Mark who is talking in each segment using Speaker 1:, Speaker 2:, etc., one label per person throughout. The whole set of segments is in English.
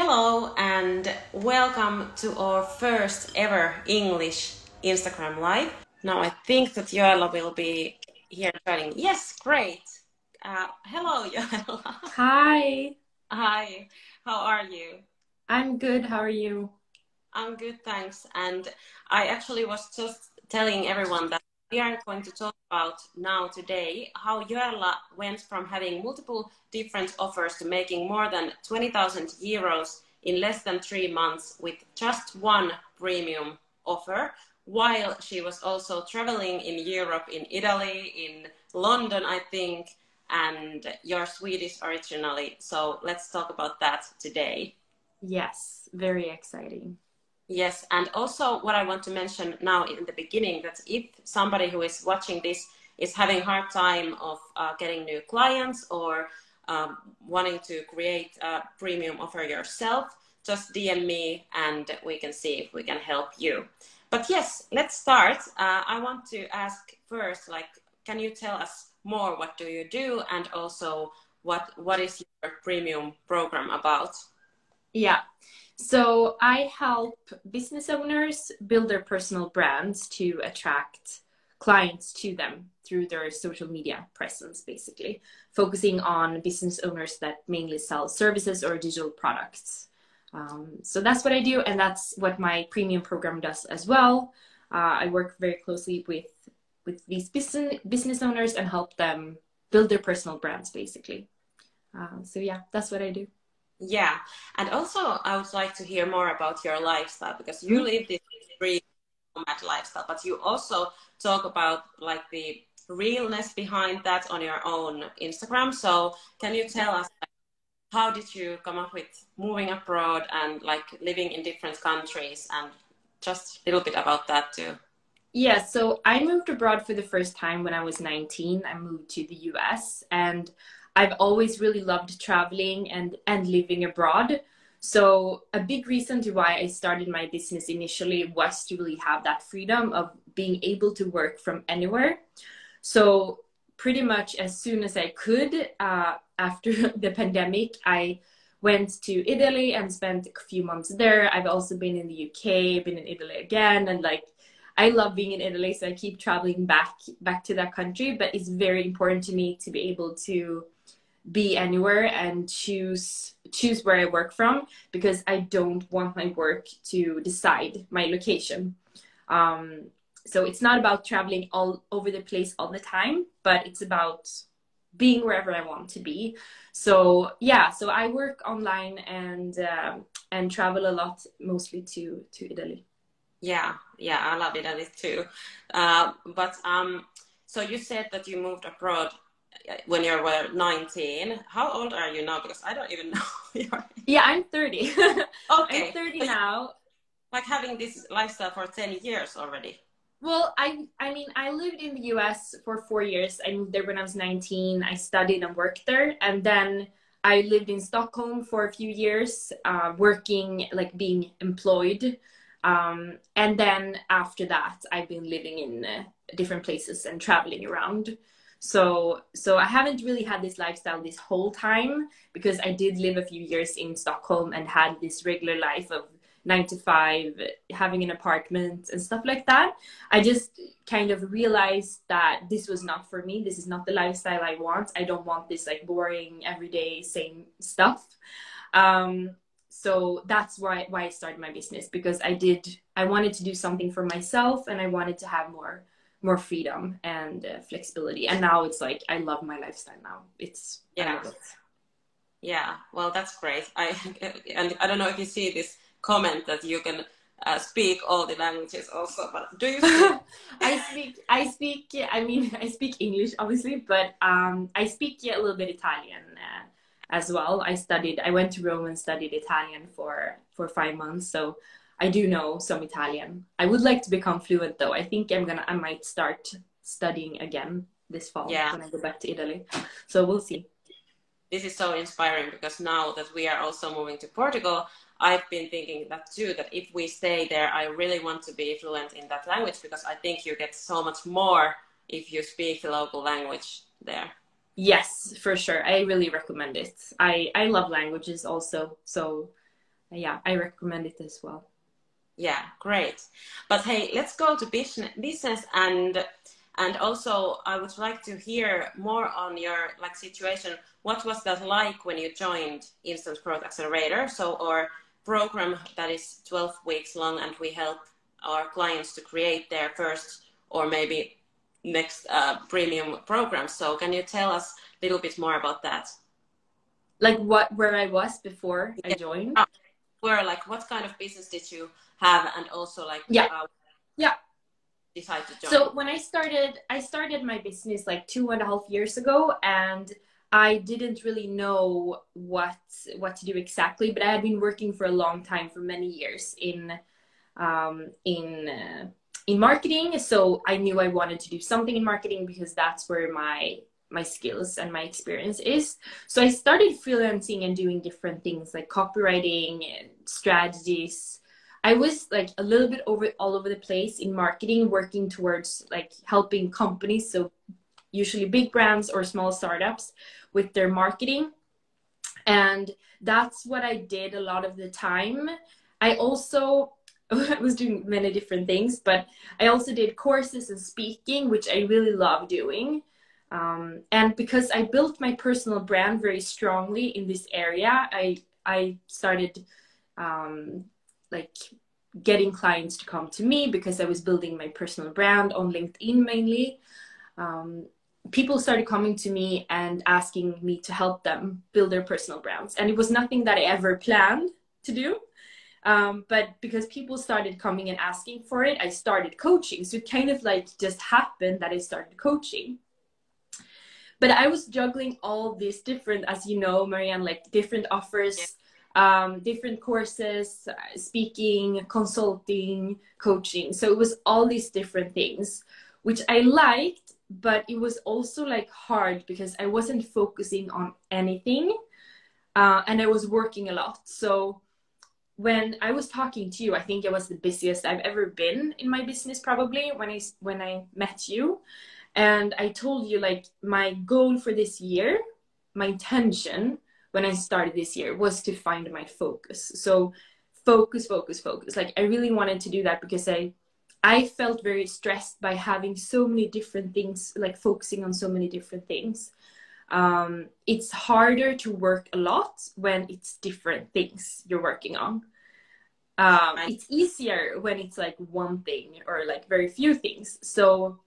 Speaker 1: Hello and welcome to our first ever English Instagram Live. Now I think that Joella will be here joining. Yes, great. Hello, Joella.
Speaker 2: Hi,
Speaker 1: Hi, how are you?
Speaker 2: I'm good. How are you?
Speaker 1: I'm good, thanks. And I actually was just telling everyone that we are going to talk about now today how Joella went from having multiple different offers to making more than 20,000 euros in less than 3 months with just one premium offer, while she was also traveling in Europe, in Italy, in London, I think, and you're Swedish originally. So let's talk about that today.
Speaker 2: Yes, very exciting.
Speaker 1: Yes, and also what I want to mention now in the beginning, that if somebody who is watching this is having a hard time of getting new clients or wanting to create a premium offer yourself, just DM me and we can see if we can help you. But yes, let's start. I want to ask first, like, can you tell us more? What do you do? And also, what is your premium program about?
Speaker 2: Yeah. So I help business owners build their personal brands to attract clients to them through their social media presence, basically, focusing on business owners that mainly sell services or digital products. So that's what I do, and that's what my premium program does as well. I work very closely with these business owners and help them build their personal brands, basically. So yeah, that's what I do.
Speaker 1: Yeah, and also I would like to hear more about your lifestyle because you
Speaker 2: Mhm.
Speaker 1: live this free nomad lifestyle, but you also talk about like the realness behind that on your own Instagram. So can you tell us, like, how did you come up with moving abroad and like living in different countries and just a little bit about that too?
Speaker 2: Yeah, so I moved abroad for the first time when I was 19. I moved to the US, and I've always really loved traveling and living abroad. So a big reason to why I started my business initially was to really have that freedom of being able to work from anywhere. So pretty much as soon as I could, after the pandemic, I went to Italy and spent a few months there. I've also been in the UK, been in Italy again, and like I love being in Italy, so I keep traveling back to that country. But it's very important to me to be able to be anywhere and choose where I work from, because I don't want my work to decide my location. Um, so it's not about traveling all over the place all the time, but it's about being wherever I want to be. So yeah, so I work online and travel a lot, mostly to Italy.
Speaker 1: Yeah, yeah, I love Italy too. But so you said that you moved abroad when you were 19. How old are you now? Because I don't even know your
Speaker 2: Yeah, I'm 30. I'm
Speaker 1: Okay,
Speaker 2: 30
Speaker 1: so you
Speaker 2: now.
Speaker 1: like having this lifestyle for 10 years already.
Speaker 2: Well, I mean, I lived in the US for 4 years. I moved there when I was 19. I studied and worked there. And then I lived in Stockholm for a few years, working, like being employed. And then after that, I've been living in different places and traveling around. So I haven't really had this lifestyle this whole time, because I did live a few years in Stockholm and had this regular life of 9 to 5, having an apartment and stuff like that. I just kind of realized that this was not for me. This is not the lifestyle I want. I don't want this like boring everyday same stuff. Um, so that's why I started my business, because I wanted to do something for myself, and I wanted to have more freedom and flexibility. And now it's like I love my lifestyle now. I
Speaker 1: Yeah,
Speaker 2: love it.
Speaker 1: yeah. Well, that's great. And I don't know if you see this comment that you can speak all the languages also, but do you speak?
Speaker 2: I mean, I speak English obviously, but I speak, yeah, a little bit Italian as well. I went to Rome and studied Italian for 5 months, so I do know some Italian. I would like to become fluent though. I think I might start studying again this fall
Speaker 1: Yeah.
Speaker 2: when I go back to Italy. So we'll see.
Speaker 1: This is so inspiring because now that we are also moving to Portugal, I've been thinking that too, that if we stay there, I really want to be fluent in that language because I think you get so much more if you speak the local language there.
Speaker 2: Yes, for sure. I really recommend it. I love languages also, so yeah, I recommend it as well.
Speaker 1: Yeah, great. But hey, let's go to business and also I would like to hear more on your like situation. What was that like when you joined Instant Growth Accelerator? So our program that is 12 weeks long and we help our clients to create their first or maybe next premium program. So can you tell us a little bit more about that?
Speaker 2: Like where I was before I joined?
Speaker 1: Where like what kind of business did you have and also like
Speaker 2: Yeah. Yeah.
Speaker 1: decide to join?
Speaker 2: So when I started my business like 2.5 years ago, and I didn't really know what to do exactly, but I had been working for a long time, for many years um, in uh, in marketing. So I knew I wanted to do something in marketing because that's where my skills and my experience is. So I started freelancing and doing different things like copywriting and strategies. I was like a little bit all over the place in marketing, working towards like helping companies, so usually big brands or small startups, with their marketing. And that's what I did a lot of the time. I also I was doing many different things, but I also did courses and speaking, which I really love doing. And because I built my personal brand very strongly in this area, I started like getting clients to come to me because I was building my personal brand on LinkedIn mainly. People started coming to me and asking me to help them build their personal brands. And it was nothing that I ever planned to do. But because people started coming and asking for it, I started coaching. So it kind of like just happened that I started coaching. But I was juggling all these different, as you know, Marianne, like different offers, different courses, speaking, consulting, coaching. So it was all these different things, which I liked, but it was also like hard because I wasn't focusing on anything, and I was working a lot. So when I was talking to you, I think it was the busiest I've ever been in my business, probably when I met you. And I told you like my goal for this year, my intention when I started this year was to find my focus. So focus, focus, focus. Like I really wanted to do that because I felt very stressed by having so many different things, like focusing on so many different things. It's harder to work a lot when it's different things you're working on. It's easier when it's like one thing or like very few things. So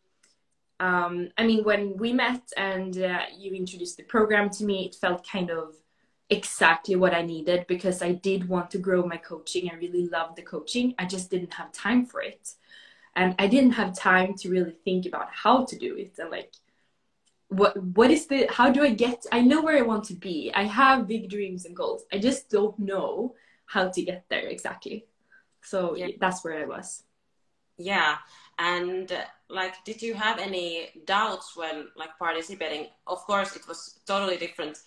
Speaker 2: I mean, when we met and you introduced the program to me, it felt kind of exactly what I needed because I did want to grow my coaching. I really loved the coaching. I just didn't have time for it. And I didn't have time to really think about how to do it. And like, what is how do I know where I want to be. I have big dreams and goals. I just don't know how to get there exactly. So yeah, that's where I was.
Speaker 1: Yeah. And like, did you have any doubts when like participating? Of course, it was totally different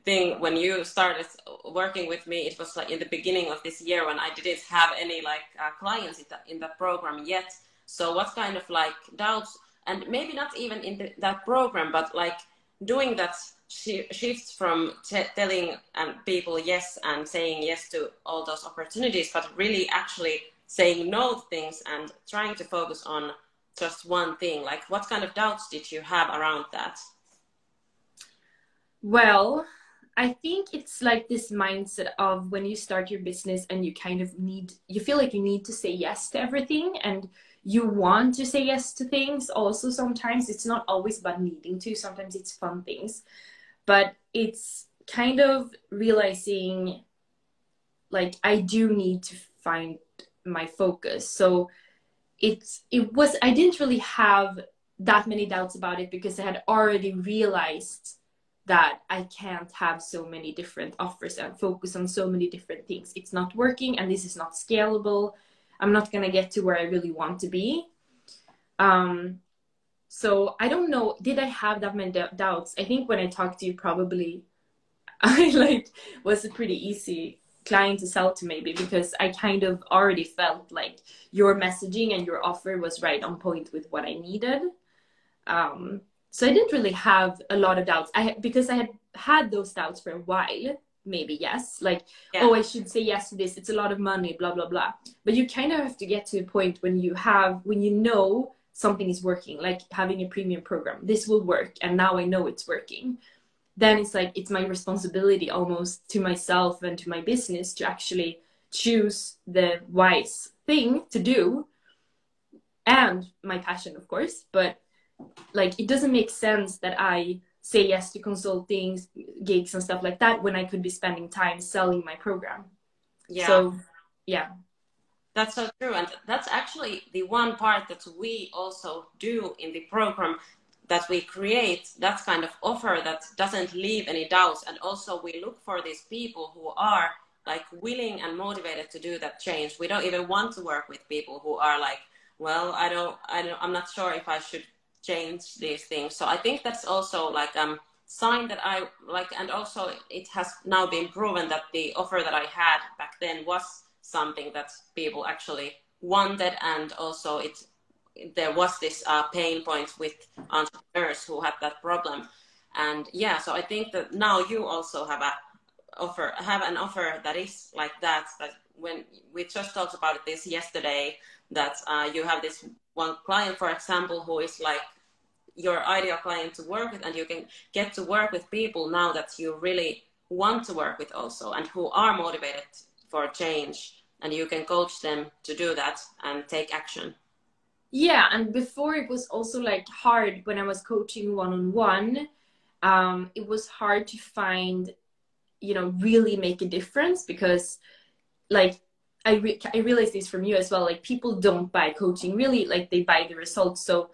Speaker 1: thing when you started working with me. It was like in the beginning of this year when I didn't have any like clients in the program yet. So what kind of like doubts, and maybe not even in that program, but like doing that shift from telling people yes and saying yes to all those opportunities, but really actually saying no to things and trying to focus on just one thing. Like what kind of doubts did you have around that?
Speaker 2: Well, I think it's like this mindset of when you start your business and you kind of you feel like you need to say yes to everything, and you want to say yes to things. Also, sometimes it's not always about needing to, sometimes it's fun things, but it's kind of realizing like I do need to find my focus. So I didn't really have that many doubts about it because I had already realized that I can't have so many different offers and focus on so many different things. It's not working and this is not scalable. I'm not going to get to where I really want to be. So I don't know, did I have that many doubts? I think when I talked to you, probably I like was a pretty easy client to sell to, maybe because I kind of already felt like your messaging and your offer was right on point with what I needed. So I didn't really have a lot of doubts. Because I had those doubts for a while. maybe yes, like,
Speaker 1: Yeah.
Speaker 2: oh, I should say yes to this, it's a lot of money, blah blah blah. But you kind of have to get to a point when you know something is working, like having a premium program, this will work, and now I know it's working. Then it's like, it's my responsibility almost to myself and to my business to actually choose the wise thing to do, and my passion, of course. But like, it doesn't make sense that I say yes to consulting gigs and stuff like that when I could be spending time selling my program.
Speaker 1: Yeah.
Speaker 2: So yeah,
Speaker 1: that's so true. And that's actually the one part that we also do in the program, that we create that kind of offer that doesn't leave any doubts. And also we look for these people who are like willing and motivated to do that change. We don't even want to work with people who are like, well, I'm not sure if I should change these things. So I think that's also like sign that I like. And also it has now been proven that the offer that I had back then was something that people actually wanted, and also there was this pain point with entrepreneurs who had that problem. And yeah, so I think that now you also have an offer that is like that when we just talked about this yesterday, that you have this one client, for example, who is like your ideal client to work with, and you can get to work with people now that you really want to work with also, and who are motivated for change, and you can coach them to do that and take action.
Speaker 2: Yeah, and before it was also like hard when I was coaching one-on-one. It was hard to find, really make a difference, because like I realized this from you as well, like people don't buy coaching really, like they buy the results. So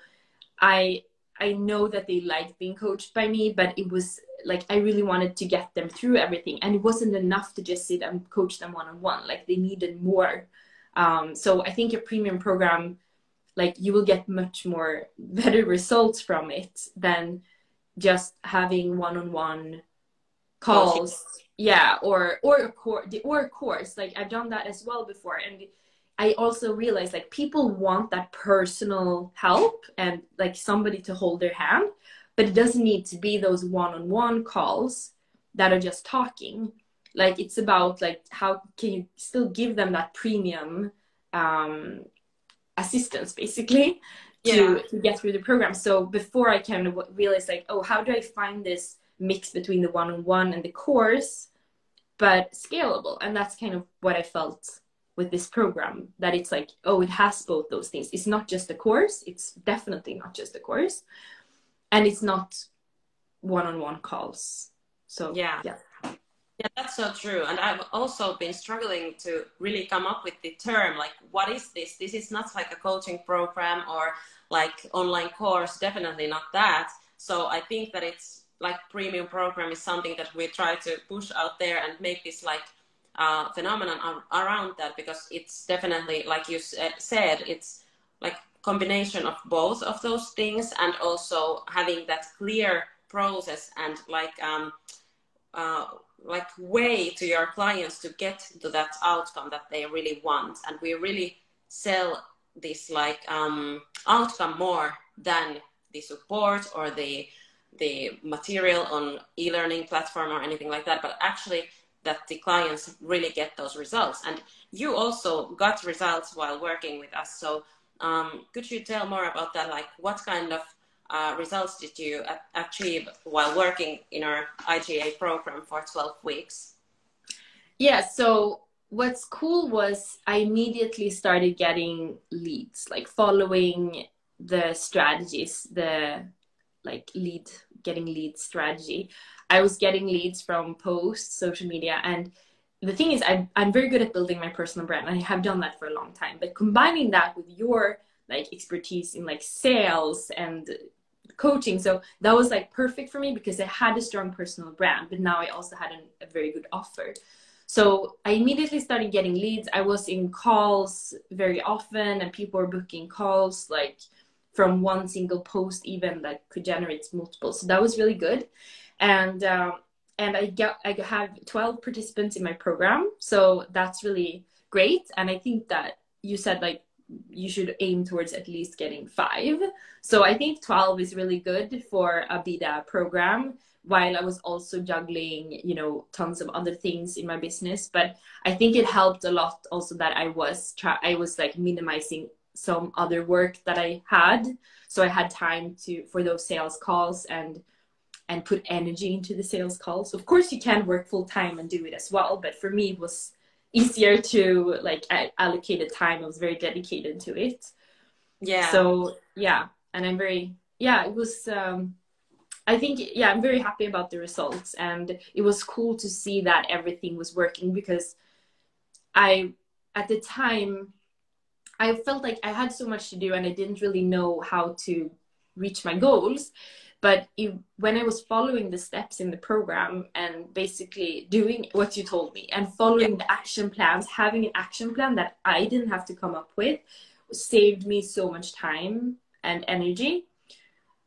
Speaker 2: I know that they liked being coached by me, but it was like I really wanted to get them through everything, and it wasn't enough to just sit and coach them one-on-one. Like they needed more. So I think a premium program, like you will get much more better results from it than just having one-on-one calls. Yeah, or a course. Like I've done that as well before, and I also realized like people want that personal help and like somebody to hold their hand, but it doesn't need to be those one-on-one calls that are just talking. Like it's about like how can you still give them that premium assistance basically to get through the program. So before I kind of realized like, oh, how do I find this mix between the one-on-one and the course, but scalable? And that's kind of what I felt with this program, that it's like, oh, it has both those things. It's not just a course. It's definitely not just a course. And it's not one-on-one calls. So yeah.
Speaker 1: Yeah, that's so true. And I've also been struggling to really come up with the term, like, what is this? This is not like a coaching program or like online course, definitely not that. So I think that it's like premium program is something that we try to push out there and make this like phenomenon around that, because it's definitely, like you said, it's like combination of both of those things, and also having that clear process and like way to your clients to get to that outcome that they really want. And we really sell this like outcome more than the support or the material on e-learning platform or anything like that, but actually that the clients really get those results. And you also got results while working with us. So could you tell more about that? Like what kind of results did you achieve while working in our IGA program for 12 weeks?
Speaker 2: Yeah, so what's cool was I immediately started getting leads, like following the strategies, the like getting lead strategy. I was getting leads from posts, social media, and the thing is I'm very good at building my personal brand. I have done that for a long time, but combining that with your like expertise in like sales and coaching, so that was like perfect for me, because I had a strong personal brand, but now I also had a very good offer. So I immediately started getting leads. I was in calls very often, and people were booking calls like from one single post even that could generate multiple. So that was really good. And I have 12 participants in my program, so that's really great. And I think that you said like you should aim towards at least getting 5. So I think 12 is really good for a beta program while I was also juggling, you know, tons of other things in my business. But I think it helped a lot also that I was like minimizing some other work that I had. So I had time for those sales calls and put energy into the sales calls. Of course, you can work full time and do it as well, but for me, it was easier to like I allocated time. I was very dedicated to it.
Speaker 1: Yeah.
Speaker 2: So yeah, and I'm very it was. I think I'm very happy about the results, and it was cool to see that everything was working because at the time I felt like I had so much to do and I didn't really know how to reach my goals. But when I was following the steps in the program and basically doing what you told me and following the action plans, having an action plan that I didn't have to come up with, saved me so much time and energy.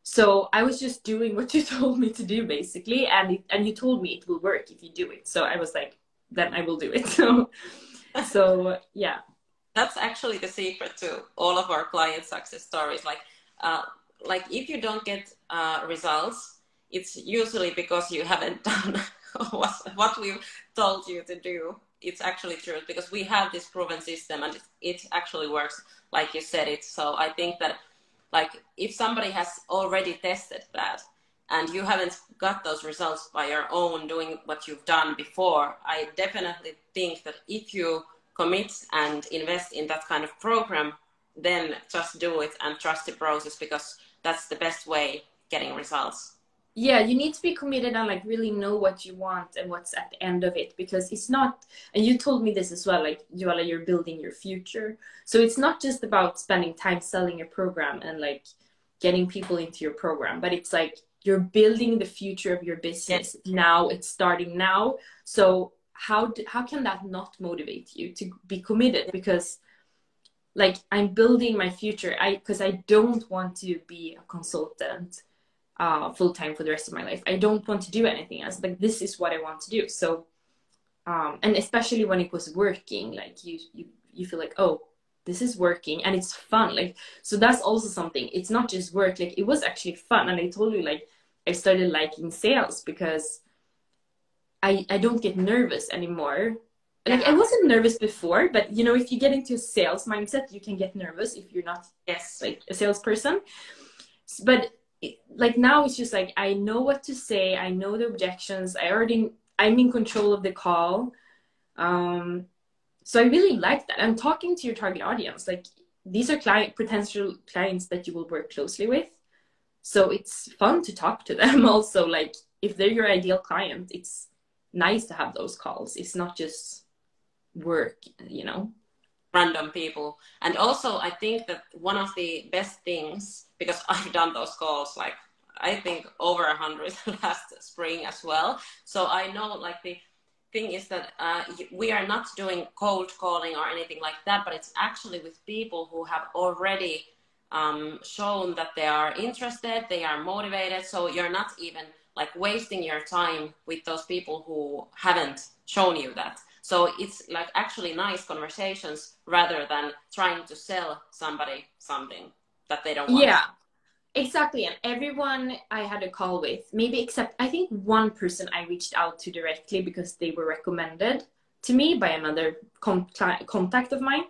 Speaker 2: So I was just doing what you told me to do, basically, and you told me it will work if you do it. So I was like, then I will do it. So yeah.
Speaker 1: That's actually the secret to all of our client success stories. Like if you don't get results, it's usually because you haven't done what we've told you to do. It's actually true because we have this proven system and it actually works like you said it. So I think that like if somebody has already tested that and you haven't got those results by your own doing what you've done before, I definitely think that if you commit and invest in that kind of program, then just do it and trust the process because that's the best way getting results.
Speaker 2: Yeah, you need to be committed and like really know what you want and what's at the end of it, because it's not, and you told me this as well, like Joella, you're building your future. So it's not just about spending time selling your program and like getting people into your program, but it's like you're building the future of your business now. It's starting now. So how can that not motivate you to be committed? Because like I'm building my future, because I don't want to be a consultant full time for the rest of my life. I don't want to do anything else. Like this is what I want to do. So and especially when it was working, like you feel like, oh, this is working and it's fun. Like, so that's also something. It's not just work. Like it was actually fun. And I told you, like I started liking sales because I don't get nervous anymore. Like I wasn't nervous before, but you know, if you get into a sales mindset, you can get nervous if you're not like a salesperson. But like now it's just like I know what to say, I know the objections, I'm in control of the call. So I really like that. I'm talking to your target audience. Like these are potential clients that you will work closely with. So it's fun to talk to them also. Like if they're your ideal client, it's nice to have those calls. It's not just work, you know.
Speaker 1: Random people. And also I think that one of the best things, because I've done those calls like I think over 100 last spring as well, so I know like the thing is that we are not doing cold calling or anything like that, but it's actually with people who have already shown that they are interested, they are motivated, so you're not even like wasting your time with those people who haven't shown you that. So it's like actually nice conversations rather than trying to sell somebody something that they don't want.
Speaker 2: Yeah, exactly. And everyone I had a call with, maybe except I think one person I reached out to directly because they were recommended to me by another contact of mine.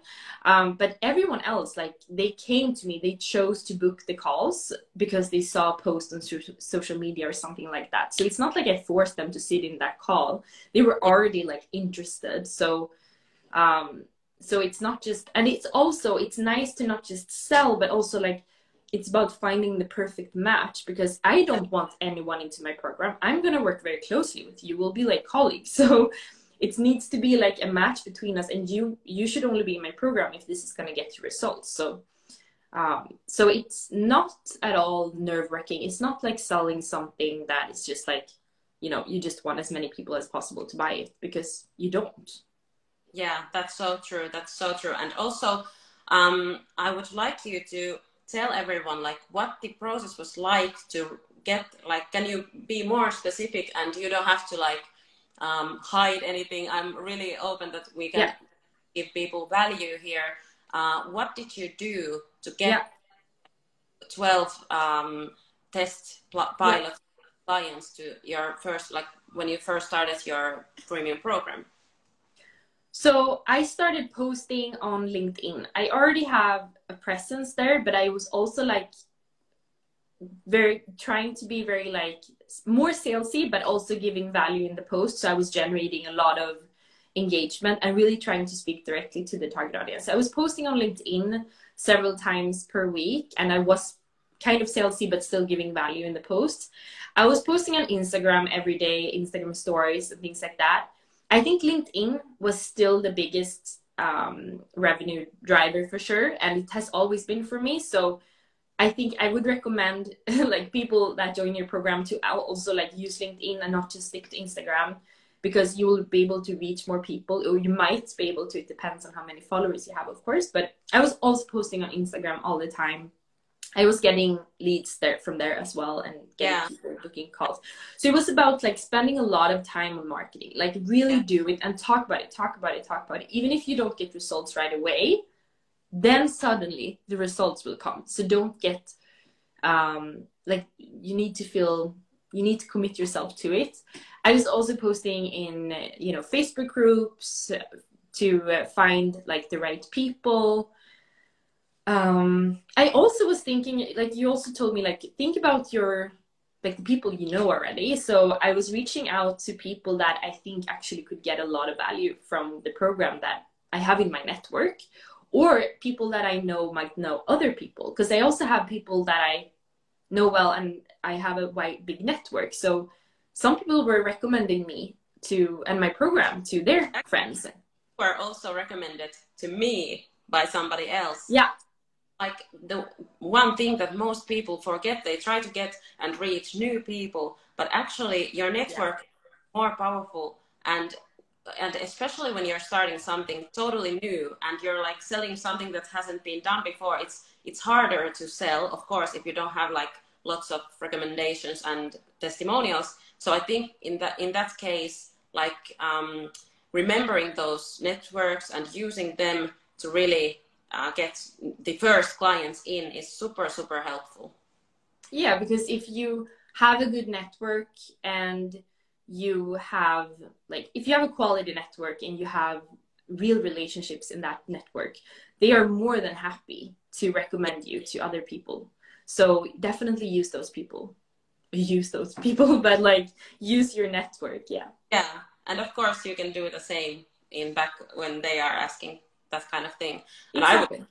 Speaker 2: But everyone else, like they came to me, they chose to book the calls because they saw a post on social media or something like that. So it's not like I forced them to sit in that call. They were already like interested. So so it's not just, and it's nice to not just sell, but also like it's about finding the perfect match, because I don't want anyone into my program. I'm going to work very closely with you. We'll be like colleagues. So it needs to be like a match between us, and you should only be in my program if this is going to get you results. So so it's not at all nerve-wracking. It's not like selling something that is just like, you know, you just want as many people as possible to buy it, because you don't.
Speaker 1: Yeah, that's so true. That's so true. And also I would like you to tell everyone like what the process was like to get, like, can you be more specific, and you don't have to like hide anything. I'm really open that we can give people value here. What did you do to get 12 test pilots clients to your first, like when you first started your premium program?
Speaker 2: So I started posting on LinkedIn. I already have a presence there, but I was also like very trying to be very like more salesy, but also giving value in the post. So I was generating a lot of engagement and really trying to speak directly to the target audience. I was posting on LinkedIn several times per week, and I was kind of salesy, but still giving value in the posts. I was posting on Instagram every day, Instagram stories and things like that. I think LinkedIn was still the biggest revenue driver for sure, and it has always been for me. So I think I would recommend like people that join your program to also like use LinkedIn and not just stick to Instagram, because you will be able to reach more people, or you might be able to. It depends on how many followers you have, of course. But I was also posting on Instagram all the time. I was getting leads there from there as well, and getting people booking calls. So it was about like spending a lot of time on marketing, like really do it and talk about it, talk about it, talk about it. Even if you don't get results right away, then suddenly the results will come. So don't get like you need to commit yourself to it. I was also posting in Facebook groups to find like the right people. I also was thinking, like you also told me, like think about your like the people you know already. So I was reaching out to people that I think actually could get a lot of value from the program that I have in my network, or people that I know might know other people, because I also have people that I know well and I have a big network. So some people were recommending me to and my program to their friends.
Speaker 1: Were also recommended to me by somebody else.
Speaker 2: Yeah.
Speaker 1: Like the one thing that most people forget, they try to get and reach new people, but actually your network is more powerful, and especially when you're starting something totally new and you're like selling something that hasn't been done before, it's harder to sell, of course, if you don't have like lots of recommendations and testimonials. So I think in that case, like remembering those networks and using them to really get the first clients in is super, super helpful.
Speaker 2: Yeah, because if you have a good network and you have if you have a quality network and you have real relationships in that network, they are more than happy to recommend you to other people. So definitely use those people, but like use your network.
Speaker 1: Yeah, and of course you can do the same in back when they are asking that kind of thing. And
Speaker 2: exactly.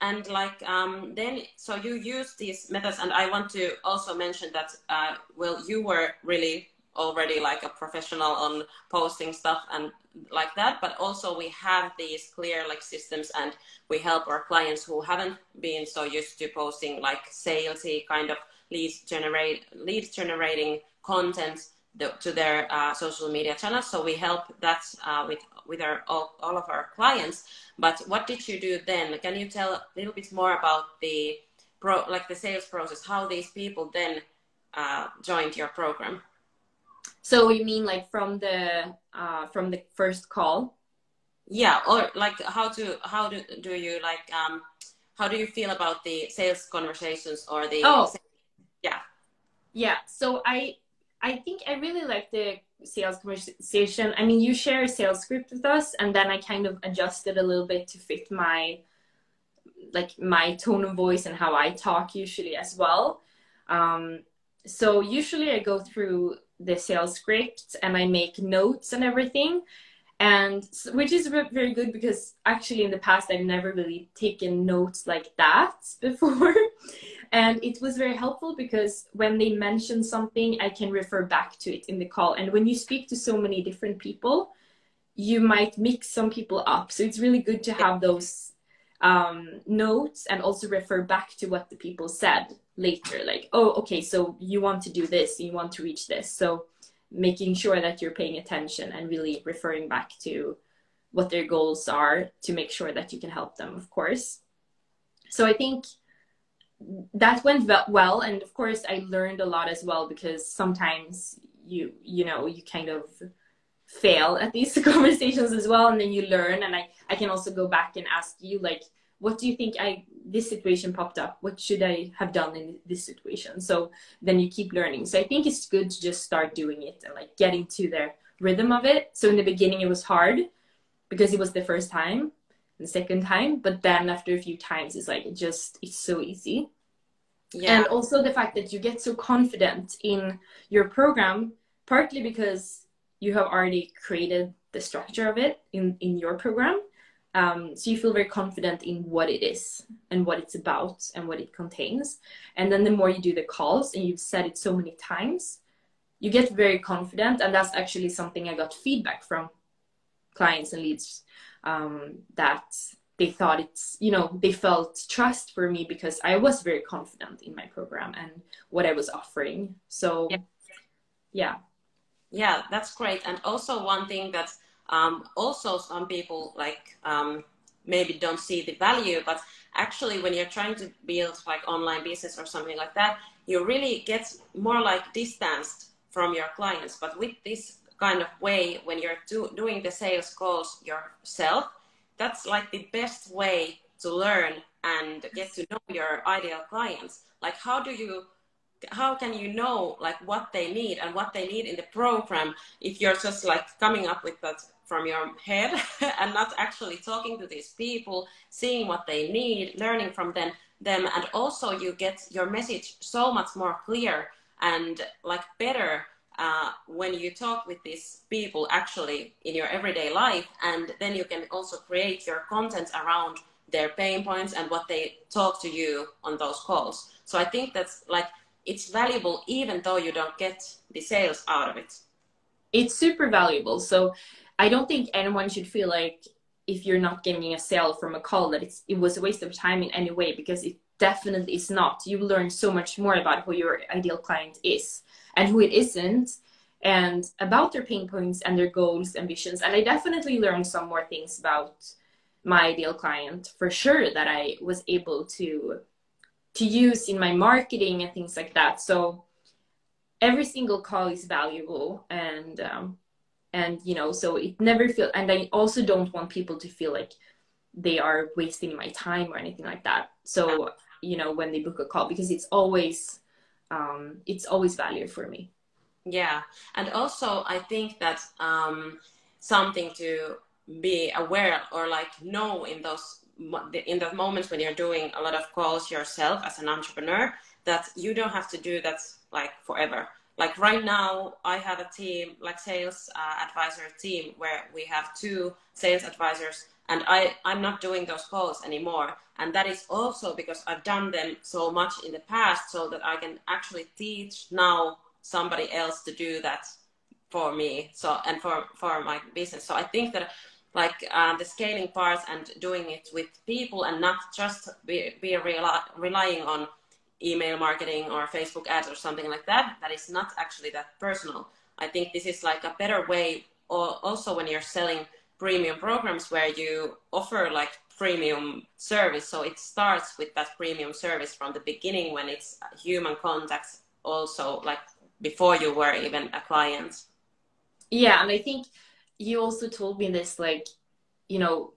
Speaker 1: And like then so you use these methods, and I want to also mention that well, you were really already like a professional on posting stuff and like that, but also we have these clear like systems, and we help our clients who haven't been so used to posting like salesy kind of lead generating content to their social media channels. So we help that with all of our clients. But what did you do then? Can you tell a little bit more about the sales process, how these people then joined your program?
Speaker 2: So you mean like from the first call?
Speaker 1: Yeah, or like how do you like how do you feel about the sales conversations or the
Speaker 2: yeah. So I think I really like the sales conversation. I mean, you share a sales script with us, and then I kind of adjusted a little bit to fit my tone of voice and how I talk usually as well. So usually I go through the sales script and I make notes and everything, and which is very good, because actually in the past I've never really taken notes like that before. And it was very helpful because when they mention something, I can refer back to it in the call. And when you speak to so many different people, you might mix some people up. So it's really good to have those notes and also refer back to what the people said later. Like, oh, okay, so you want to do this, you want to reach this. So making sure that you're paying attention and really referring back to what their goals are to make sure that you can help them, of course. So I think that went well, and of course I learned a lot as well, because sometimes you kind of fail at these conversations as well, and then you learn. And I can also go back and ask you, like, what do you think this situation popped up? What should I have done in this situation? So then you keep learning. So I think it's good to just start doing it and like get into the rhythm of it. So in the beginning it was hard because it was the first time, the second time, but then after a few times it's like it's so easy.
Speaker 1: Yeah.
Speaker 2: And also the fact that you get so confident in your program, partly because you have already created the structure of it in your program. So you feel very confident in what it is and what it's about and what it contains. And then the more you do the calls and you've said it so many times, you get very confident. And that's actually something I got feedback from clients and leads, that they thought they felt trust for me because I was very confident in my program and what I was offering. So yeah.
Speaker 1: Yeah, that's great. And also one thing that also some people maybe don't see the value, but actually when you're trying to build like online business or something like that, you really get more like distanced from your clients. But with this kind of way, when you're doing the sales calls yourself, that's like the best way to learn and get to know your ideal clients. Like how can you know like what they need and what they need in the program if you're just like coming up with that from your head and not actually talking to these people, seeing what they need, learning from them, and also you get your message so much more clear and like better when you talk with these people actually in your everyday life, and then you can also create your content around their pain points and what they talk to you on those calls. So I think that's like it's valuable even though you don't get the sales out of it.
Speaker 2: It's super valuable. So I don't think anyone should feel like if you're not getting a sale from a call that it was a waste of time in any way, because it definitely is not. You learn so much more about who your ideal client is and who it isn't, and about their pain points and their goals, ambitions. And I definitely learned some more things about my ideal client for sure that I was able to use in my marketing and things like that. So every single call is valuable, and so it never feel, and I also don't want people to feel like they are wasting my time or anything like that. So when they book a call, because it's always value for me.
Speaker 1: Yeah, and also I think that something to be aware or like know in the moments when you're doing a lot of calls yourself as an entrepreneur, that you don't have to do that like forever. Like right now I have a team, like sales advisor team, where we have 2 sales advisors, and I'm not doing those calls anymore. And that is also because I've done them so much in the past, so that I can actually teach now somebody else to do that for me, so and for my business. So I think that like the scaling part and doing it with people and not just be relying on email marketing or Facebook ads or something like that, that is not actually that personal. I think this is like a better way, or also when you're selling premium programs where you offer like premium service. So it starts with that premium service from the beginning, when it's human contact also, like before you were even a client.
Speaker 2: Yeah, and I think you also told me this, like,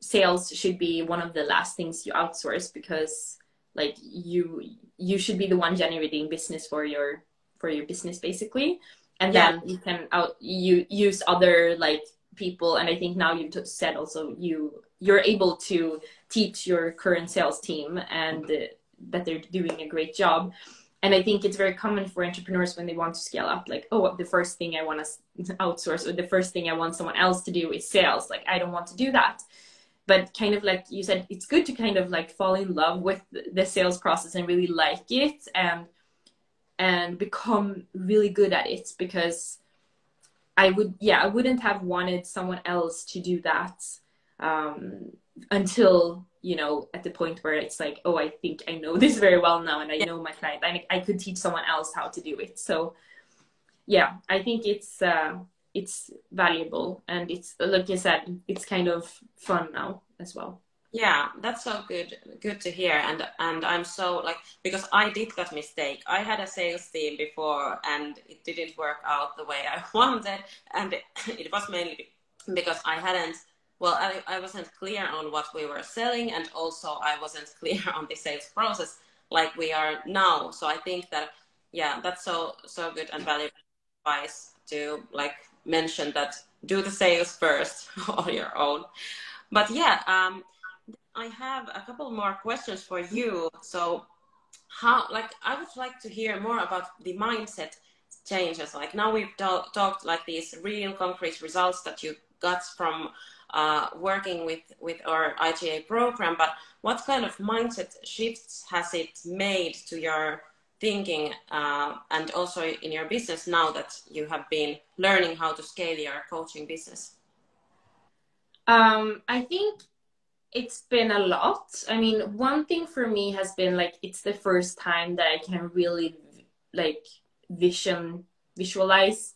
Speaker 2: sales should be one of the last things you outsource, because like you should be the one generating business for your business basically, and then you can use other like people. And I think now you've said also you're able to teach your current sales team and that they're doing a great job. And I think it's very common for entrepreneurs when they want to scale up, like, oh, the first thing I want to outsource, or the first thing I want someone else to do is sales. Like, I don't want to do that. But kind of like you said, it's good to kind of like fall in love with the sales process and really like it, and become really good at it, because I wouldn't have wanted someone else to do that until, at the point where it's like, oh, I think I know this very well now, and I know my client, and I could teach someone else how to do it. So yeah, I think it's valuable, and it's, like you said, it's kind of fun now as well.
Speaker 1: Yeah, that's so good to hear. And I'm so like, because I did that mistake. I had a sales team before and it didn't work out the way I wanted, and it was mainly because I hadn't well, I wasn't clear on what we were selling, and also I wasn't clear on the sales process like we are now. So I think that, yeah, that's so good and valuable advice to like mention that do the sales first on your own. But yeah, I have a couple more questions for you. So how, like, I would like to hear more about the mindset changes. Like now we've talked like these real concrete results that you got from working with our IGA program, but what kind of mindset shifts has it made to your thinking and also in your business now that you have been learning how to scale your coaching business?
Speaker 2: I think it's been a lot. I mean, one thing for me has been like it's the first time that I can really like visualize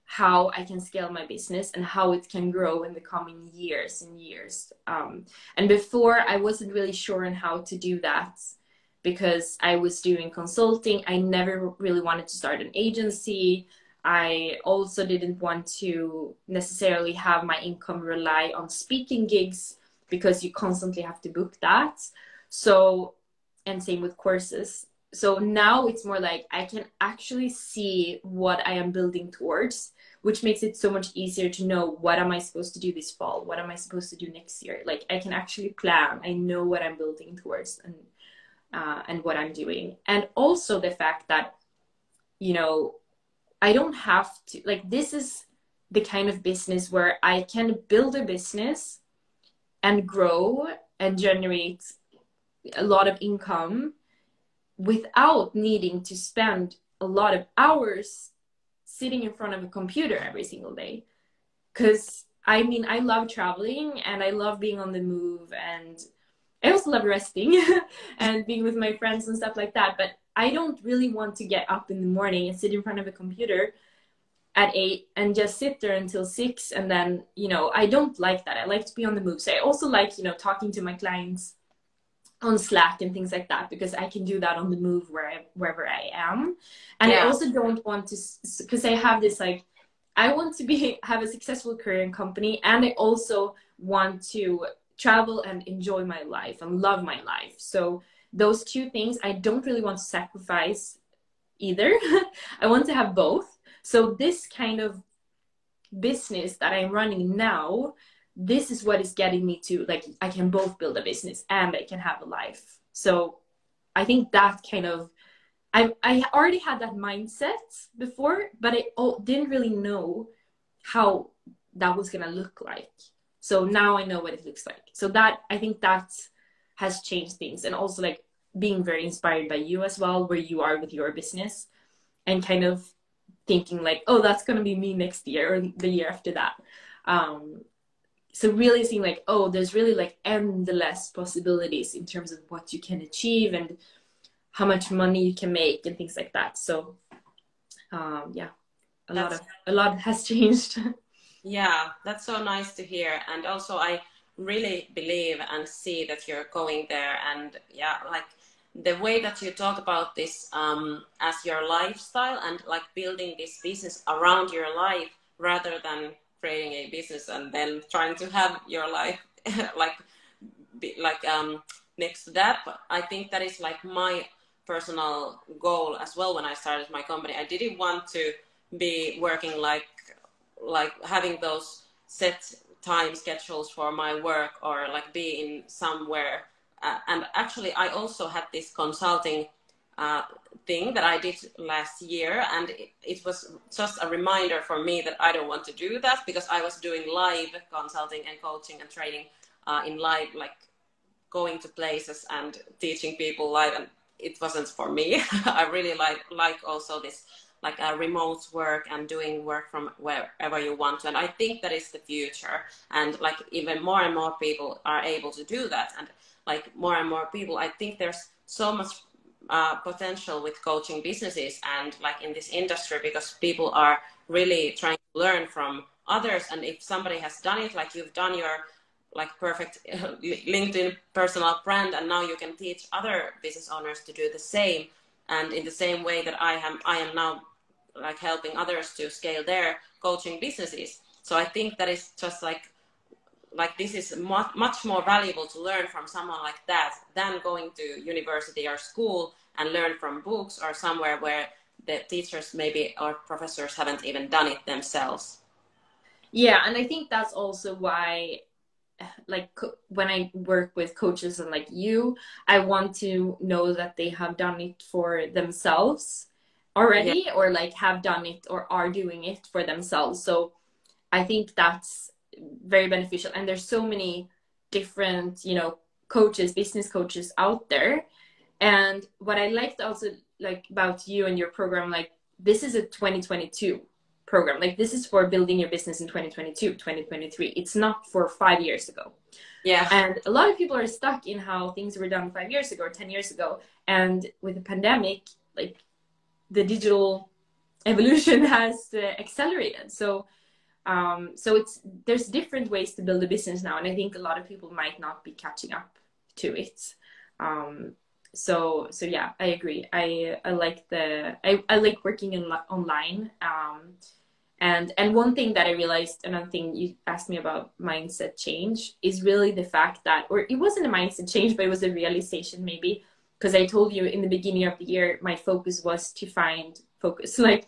Speaker 2: how I can scale my business and how it can grow in the coming years and years. And before, I wasn't really sure on how to do that because I was doing consulting. I never really wanted to start an agency. I also didn't want to necessarily have my income rely on speaking gigs because you constantly have to book that. So, and same with courses. So now it's more like I can actually see what I am building towards, which makes it so much easier to know what am I supposed to do this fall? What am I supposed to do next year? Like I can actually plan. I know what I'm building towards and what I'm doing. And also the fact that, you know, I don't have to, like, this is the kind of business where I can build a business and grow and generate a lot of income without needing to spend a lot of hours sitting in front of a computer every single day. Because I mean, I love traveling and I love being on the move, and I also love resting and being with my friends and stuff like that. But I don't really want to get up in the morning and sit in front of a computer at 8 and just sit there until 6. And then, you know, I don't like that. I like to be on the move. So I also like, you know, talking to my clients on Slack and things like that, because I can do that on the move wherever I am. And yeah. I also don't want to, because I have this like, I want to have a successful career and company, and I also want to travel and enjoy my life and love my life. So those two things, I don't really want to sacrifice either. I want to have both. So this kind of business that I'm running now, this is what is getting me to, like, I can both build a business and I can have a life. So I think that kind of, I already had that mindset before, but I didn't really know how that was going to look like. So now I know what it looks like. So that, I think that has changed things. And also like being very inspired by you as well, where you are with your business, and kind of thinking like, oh, that's going to be me next year or the year after that. So really seeing like, oh, there's really like endless possibilities in terms of what you can achieve and how much money you can make and things like that. So yeah, a lot has changed.
Speaker 1: Yeah, that's so nice to hear. And also I really believe and see that you're going there. And yeah, like the way that you talk about this as your lifestyle and like building this business around your life rather than creating a business and then trying to have your life like next to that. But I think that is like my personal goal as well. When I started my company, I didn't want to be working like having those set time schedules for my work or like be in somewhere. And actually I also had this consulting thing that I did last year, and it was just a reminder for me that I don't want to do that, because I was doing live consulting and coaching and training in live, like going to places and teaching people live, and it wasn't for me. I really like also this like remote work and doing work from wherever you want to, and I think that is the future, and like even more and more people are able to do that, and like more and more people, I think there's so much potential with coaching businesses and like in this industry, because people are really trying to learn from others. And if somebody has done it, like you've done your like perfect LinkedIn personal brand, and now you can teach other business owners to do the same. And in the same way that I am now like helping others to scale their coaching businesses. So I think that is just like like this is much more valuable to learn from someone like that than going to university or school and learn from books or somewhere where the teachers maybe or professors haven't even done it themselves.
Speaker 2: Yeah, and I think that's also why, like, when I work with coaches and like you, I want to know that they have done it for themselves
Speaker 1: Yeah.
Speaker 2: already, or like have done it or are doing it for themselves. So I think that's very beneficial. And there's so many different, you know, coaches, business coaches out there. And what I liked also like about you and your program, like this is a 2022 program. Like this is for building your business in 2022, 2023. It's not for 5 years ago.
Speaker 1: Yeah.
Speaker 2: And a lot of people are stuck in how things were done 5 years ago or 10 years ago. And with the pandemic, like the digital evolution has accelerated. So there's different ways to build a business now, and I think a lot of people might not be catching up to it. So yeah, I agree. I like working online. And one thing that I realized, another thing you asked me about mindset change, is really the fact that, or it wasn't a mindset change, but it was a realization maybe, because I told you in the beginning of the year, my focus was to find focus. Like,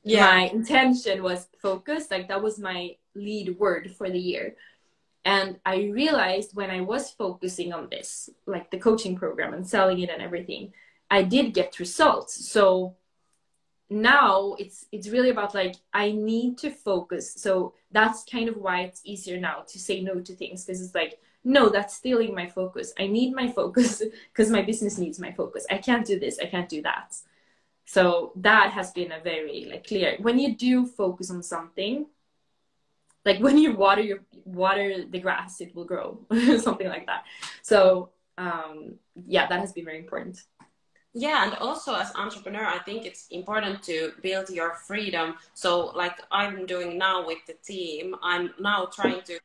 Speaker 2: yeah, my intention was focus. Like that was my lead word for the year. And I realized when I was focusing on this, like the coaching program and selling it and everything, I did get results. So now it's really about like, I need to focus. So that's kind of why it's easier now to say no to things, because it's like, no, that's stealing my focus. I need my focus because my business needs my focus. I can't do this. I can't do that. So that has been a very like clear, when you do focus on something, like when you water the grass, it will grow, something like that. So yeah, that has been very important.
Speaker 1: Yeah, and also as entrepreneur, I think it's important to build your freedom. So like I'm doing now with the team, I'm now trying to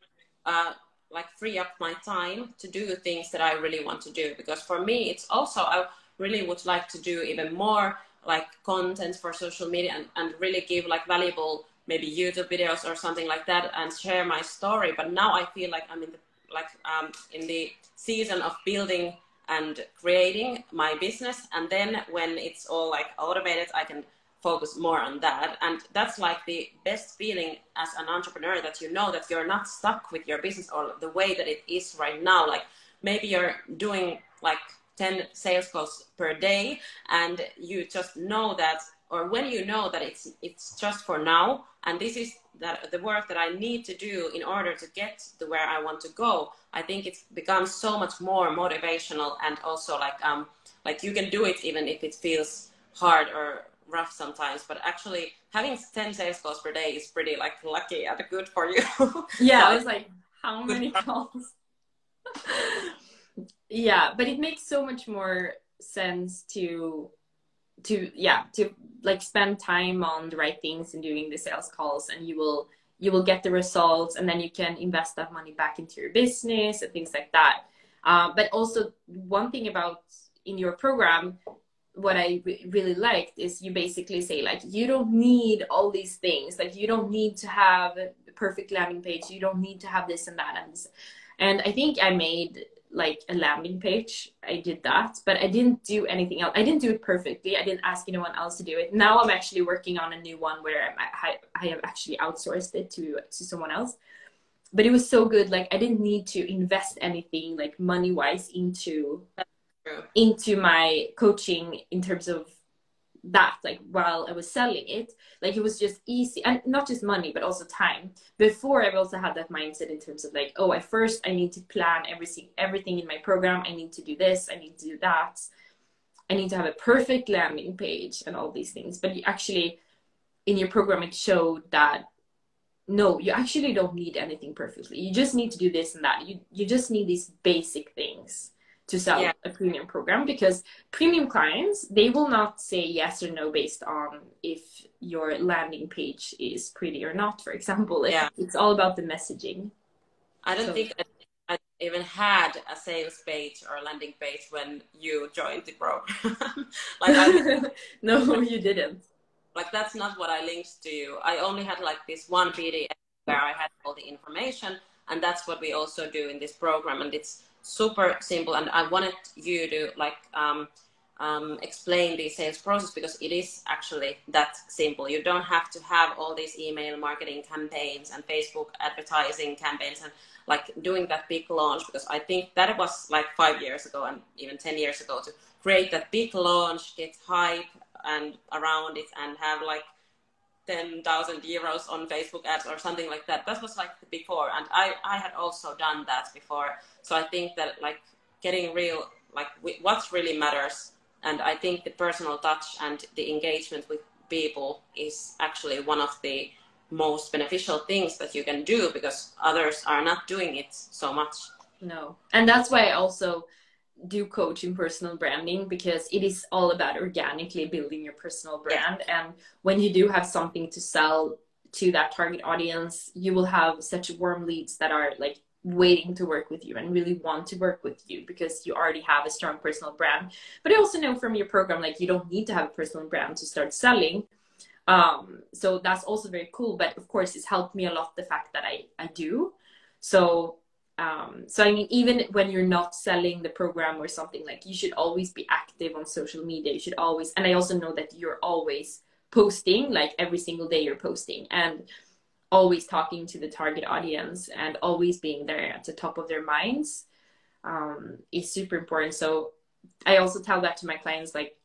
Speaker 1: like free up my time to do things that I really want to do. Because for me, it's also, I really would like to do even more like content for social media and really give like valuable maybe YouTube videos or something like that and share my story. But now I feel like I'm in the season of building and creating my business, and then when it's all like automated, I can focus more on that. And that's like the best feeling as an entrepreneur, that you know that you're not stuck with your business or the way that it is right now. Like maybe you're doing like 10 sales calls per day, and you just know that, or when you know that it's just for now, and this is the work that I need to do in order to get to where I want to go, I think it becomes so much more motivational, and also like you can do it even if it feels hard or rough sometimes. But actually having 10 sales calls per day is pretty like lucky and good for you.
Speaker 2: Yeah, so I was like, how many calls? Yeah, but it makes so much more sense to like spend time on the right things and doing the sales calls, and you will get the results, and then you can invest that money back into your business and things like that. But also one thing about in your program, what I really liked is you basically say like, you don't need all these things. Like you don't need to have a perfect landing page. You don't need to have this and that. And I think I made like a landing page. I did that, but I didn't do anything else. I didn't do it perfectly. I didn't ask anyone else to do it. Now I'm actually working on a new one where I have actually outsourced it to someone else. But it was so good. Like I didn't need to invest anything like money wise into my coaching in terms of that, like while I was selling it. Like it was just easy, and not just money but also time. Before, I've also had that mindset in terms of like, oh, at first I need to plan everything in my program. I need to do this, I need to do that, I need to have a perfect landing page and all these things. But you actually, in your program, it showed that no, you actually don't need anything perfectly. You just need to do this and that. You just need these basic things to sell a premium program, because premium clients, they will not say yes or no based on if your landing page is pretty or not, for example. It's all about the messaging.
Speaker 1: I don't think I even had a sales page or landing page when you joined the program.
Speaker 2: No, you didn't.
Speaker 1: Like that's not what I linked to you. I only had like this one PDF where I had all the information, And that's what we also do in this program. And it's super simple. And I wanted you to like explain the sales process, because it is actually that simple. You don't have to have all these email marketing campaigns and Facebook advertising campaigns and like doing that big launch, because I think that was like 5 years ago and even 10 years ago, to create that big launch, get hype and around it, and have like 10,000 euros on Facebook ads or something like that. That was like the before, and I had also done that before. So I think that like getting real, like what really matters, and I think the personal touch and the engagement with people is actually one of the most beneficial things that you can do, because others are not doing it so much.
Speaker 2: No, and that's why I also do coach in personal branding, because it is all about organically building your personal brand. Yeah. And when you do have something to sell to that target audience, you will have such warm leads that are like waiting to work with you and really want to work with you, because you already have a strong personal brand. But I also know from your program, like you don't need to have a personal brand to start selling. So that's also very cool. But of course, it's helped me a lot, the fact that I do. So I mean, even when you're not selling the program or something, like you should always be active on social media. You should always, and I also know that you're always posting, like every single day you're posting, and always talking to the target audience and always being there at the top of their minds is super important. So I also tell that to my clients, like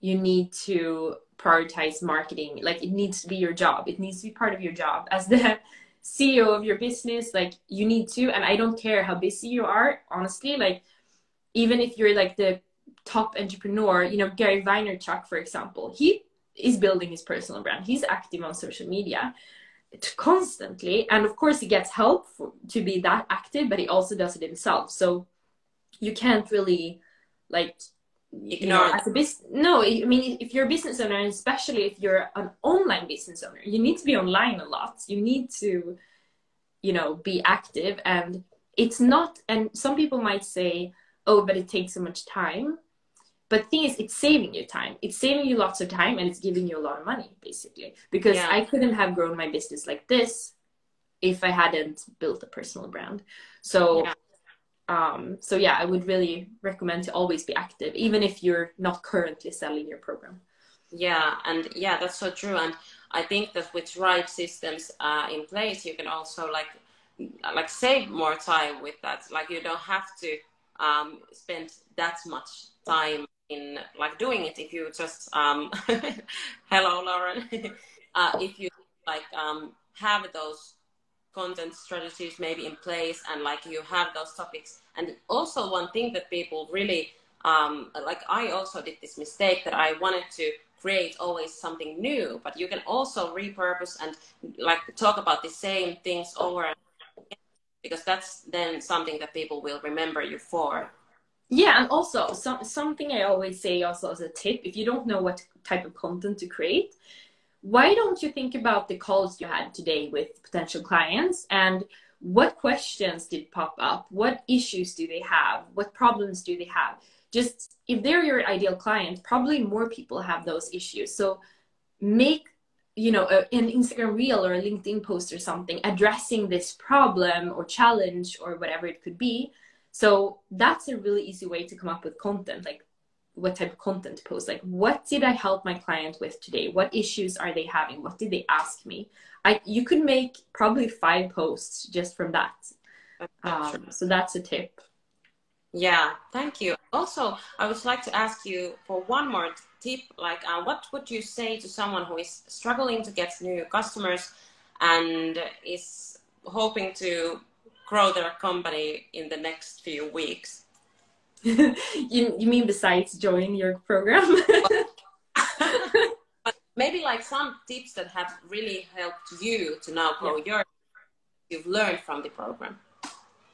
Speaker 2: you need to prioritize marketing. Like it needs to be your job. It needs to be part of your job as the CEO of your business. Like you need to, and I don't care how busy you are, honestly, like even if you're like the top entrepreneur, you know, Gary Vaynerchuk, for example, he is building his personal brand. He's active on social media constantly. And of course he gets help to be that active, but he also does it himself. So you can't really like ignore as a business. No, I mean, if you're a business owner, and especially if you're an online business owner, you need to be online a lot. You need to, you know, be active. And it's not, and some people might say, oh, but it takes so much time. But the thing is, it's saving you time. It's saving you lots of time, and it's giving you a lot of money, basically. Because I couldn't have grown my business like this if I hadn't built a personal brand. So yeah, I would really recommend to always be active, even if you're not currently selling your program.
Speaker 1: Yeah, and yeah, that's so true. And I think that with right systems in place, you can also like save more time with that. Like you don't have to spend that much time in like doing it if you just hello Lauren if you like have those content strategies maybe in place, and like you have those topics. And also one thing that people really like, I also did this mistake, that I wanted to create always something new, but you can also repurpose and like talk about the same things over and over, because that's then something that people will remember you for.
Speaker 2: Yeah, and also something I always say also as a tip, if you don't know what type of content to create, why don't you think about the calls you had today with potential clients, and what questions did pop up? What issues do they have? What problems do they have? Just if they're your ideal client, probably more people have those issues. So make, you know, an Instagram reel or a LinkedIn post or something addressing this problem or challenge or whatever it could be. So that's a really easy way to come up with content. Like what type of content to post, like what did I help my client with today? What issues are they having? What did they ask me? You could make probably 5 posts just from that. So that's a tip.
Speaker 1: Yeah, thank you. Also, I would like to ask you for one more tip, like what would you say to someone who is struggling to get new customers and is hoping to grow their company in the next few weeks?
Speaker 2: you mean besides join your program?
Speaker 1: But maybe like some tips that have really helped you to now grow you've learned from the program.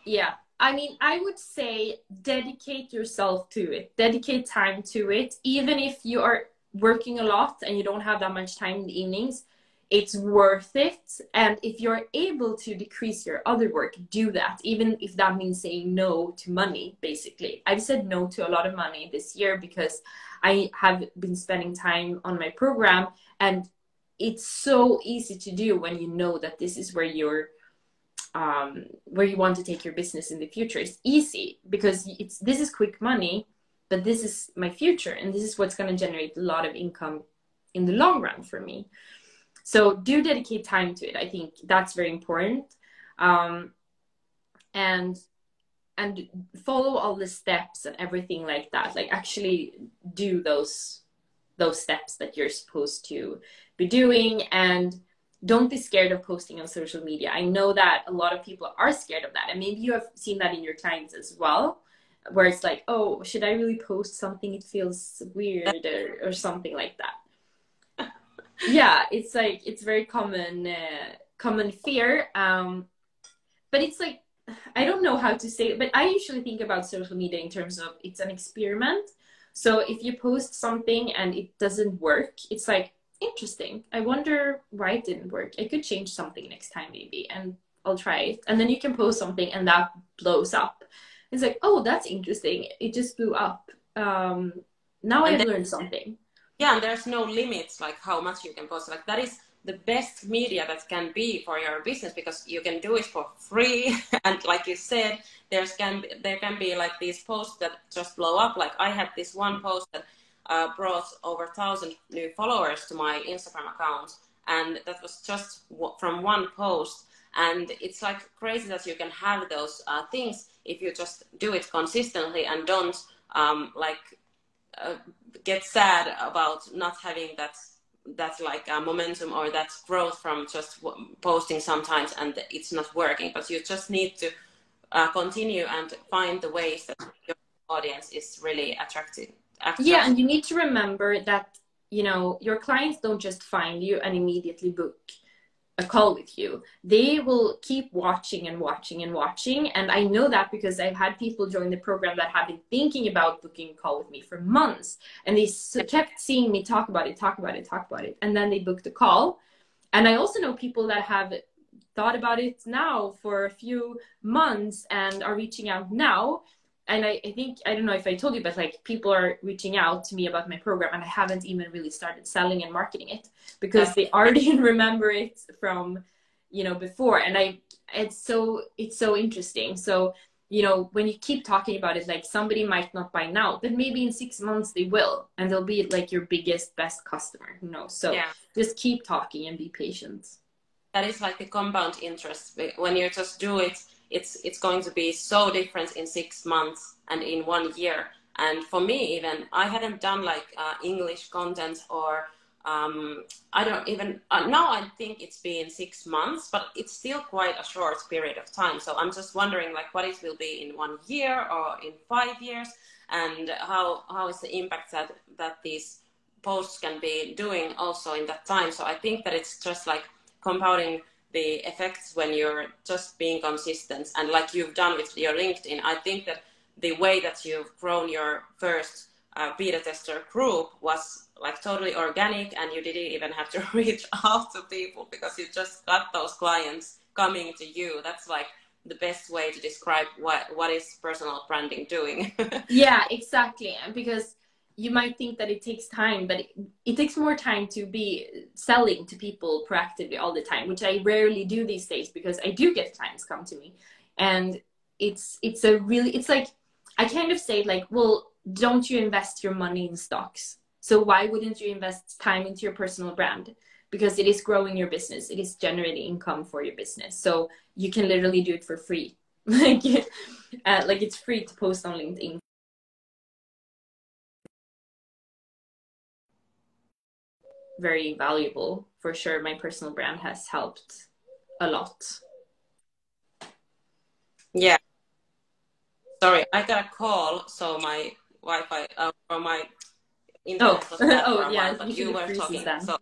Speaker 2: Yeah, I mean, I would say dedicate yourself to it. Dedicate time to it. Even if you are working a lot and you don't have that much time in the evenings, it's worth it. And if you're able to decrease your other work, do that. Even if that means saying no to money, basically. I've said no to a lot of money this year because I have been spending time on my program, and it's so easy to do when you know that this is where you're where you want to take your business in the future. It's easy because this is quick money, but this is my future, and this is what's going to generate a lot of income in the long run for me. So do dedicate time to it. I think that's very important. And follow all the steps and everything like that. Like actually do those steps that you're supposed to be doing, and don't be scared of posting on social media. I know that a lot of people are scared of that, and maybe you have seen that in your clients as well, where it's like, oh, should I really post something? It feels weird or something like that. Yeah, it's like, it's very common fear. But it's like, I don't know how to say it, but I usually think about social media in terms of it's an experiment. So if you post something and it doesn't work, it's like, interesting. I wonder why it didn't work. I could change something next time maybe, and I'll try it. And then you can post something and that blows up. It's like, oh, that's interesting. It just blew up. Now I've learned something.
Speaker 1: Yeah, and there's no limits like how much you can post. Like that is the best media that can be for your business, because you can do it for free. And like you said, there can be like these posts that just blow up. Like I had this one post that brought over 1,000 new followers to my Instagram account, and that was just from one post. And it's like crazy that you can have those things if you just do it consistently and don't get sad about not having that like momentum or that growth from just posting sometimes and it's not working. But you just need to continue and find the ways that your audience is really attractive.
Speaker 2: Yeah, and you need to remember that, you know, your clients don't just find you and immediately book a call with you. They will keep watching and watching and watching. And I know that because I've had people join the program that have been thinking about booking a call with me for months. And they kept seeing me talk about it. And then they booked a call. And I also know people that have thought about it now for a few months and are reaching out now. And I think, I don't know if I told you, but like people are reaching out to me about my program and I haven't even really started selling and marketing it because they already remember it from, you know, before. And it's so interesting. So, you know, when you keep talking about it, like somebody might not buy now, but maybe in 6 months they will, and they'll be like your biggest, best customer, who knows? So just keep talking and be patient.
Speaker 1: That is like the compound interest. When you just do it, it's going to be so different in 6 months and in 1 year. And for me, even I hadn't done like English content or I don't even now. I think it's been 6 months, but it's still quite a short period of time. So I'm just wondering like what it will be in 1 year or in 5 years, and how is the impact that these posts can be doing also in that time. So I think that it's just like compounding the effects when you're just being consistent, and like you've done with your LinkedIn. I think that the way that you've grown your first beta tester group was like totally organic, and you didn't even have to reach out to people because you just got those clients coming to you. That's like the best way to describe what is personal branding doing.
Speaker 2: Yeah, exactly. And because you might think that it takes time, but it takes more time to be selling to people proactively all the time, which I rarely do these days because I do get clients come to me. And it's like, I kind of say like, well, don't you invest your money in stocks? So why wouldn't you invest time into your personal brand? Because it is growing your business. It is generating income for your business. So you can literally do it for free. like it's free to post on LinkedIn. Very valuable for sure. My personal brand has helped a lot.
Speaker 1: Yeah. Sorry, I got a call, so my Wi-Fi from my internet was bad for a while, but you were talking. So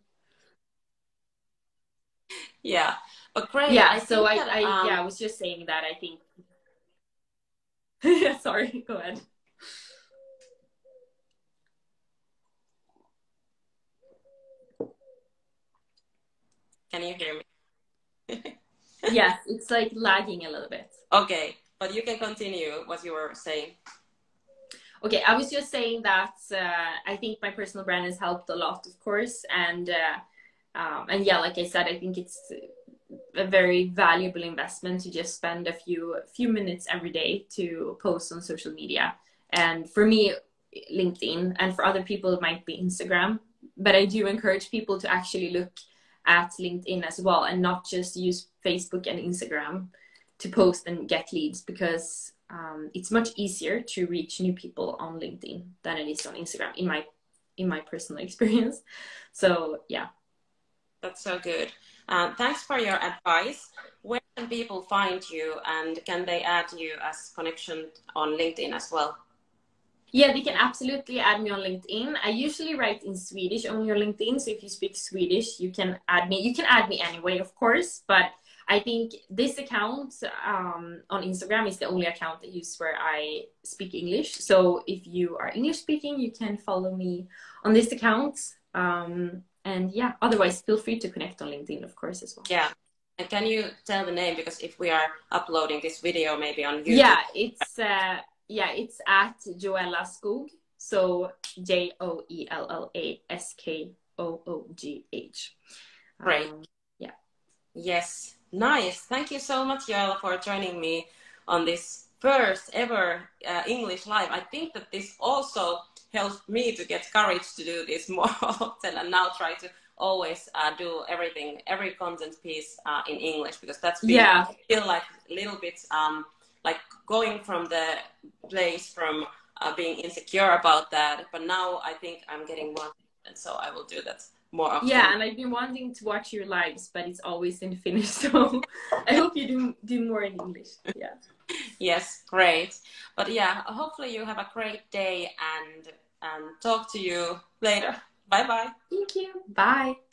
Speaker 1: yeah, but great.
Speaker 2: Yeah, so I was just saying that I think. Sorry, go ahead.
Speaker 1: Can you hear me?
Speaker 2: Yes, it's like lagging a little bit.
Speaker 1: Okay, but you can continue what you were saying.
Speaker 2: Okay, I was just saying that I think my personal brand has helped a lot, of course, and yeah, like I said, I think it's a very valuable investment to just spend a few minutes every day to post on social media. And for me, LinkedIn, and for other people it might be Instagram. But I do encourage people to actually look at LinkedIn as well, and not just use Facebook and Instagram to post and get leads, because it's much easier to reach new people on LinkedIn than it is on Instagram, in my personal experience. So yeah.
Speaker 1: That's so good. Thanks for your advice. Where can people find you, and can they add you as connection on LinkedIn as well?
Speaker 2: Yeah, they can absolutely add me on LinkedIn. I usually write in Swedish on your LinkedIn, so if you speak Swedish, you can add me. You can add me anyway, of course, but I think this account on Instagram is the only account I use where I speak English. So if you are English speaking, you can follow me on this account. And yeah, otherwise, feel free to connect on LinkedIn, of course, as well.
Speaker 1: Yeah. And can you tell the name? Because if we are uploading this video maybe on YouTube.
Speaker 2: Yeah, it's at Joella Skog. So JOELLASKOOGH.
Speaker 1: Great.
Speaker 2: Yeah.
Speaker 1: Yes. Nice. Thank you so much, Joella, for joining me on this first ever English live. I think that this also helped me to get courage to do this more often, and now try to always do every content piece in English, because that's been, I feel like a little bit like going from the place from being insecure about that, but now I think I'm getting more, and so I will do that more often.
Speaker 2: Yeah, and I've been wanting to watch your lives, but it's always in Finnish, so I hope you do more in English. Yeah.
Speaker 1: Yes, great. But yeah, hopefully you have a great day, and talk to you later. Bye bye.
Speaker 2: Thank you. Bye.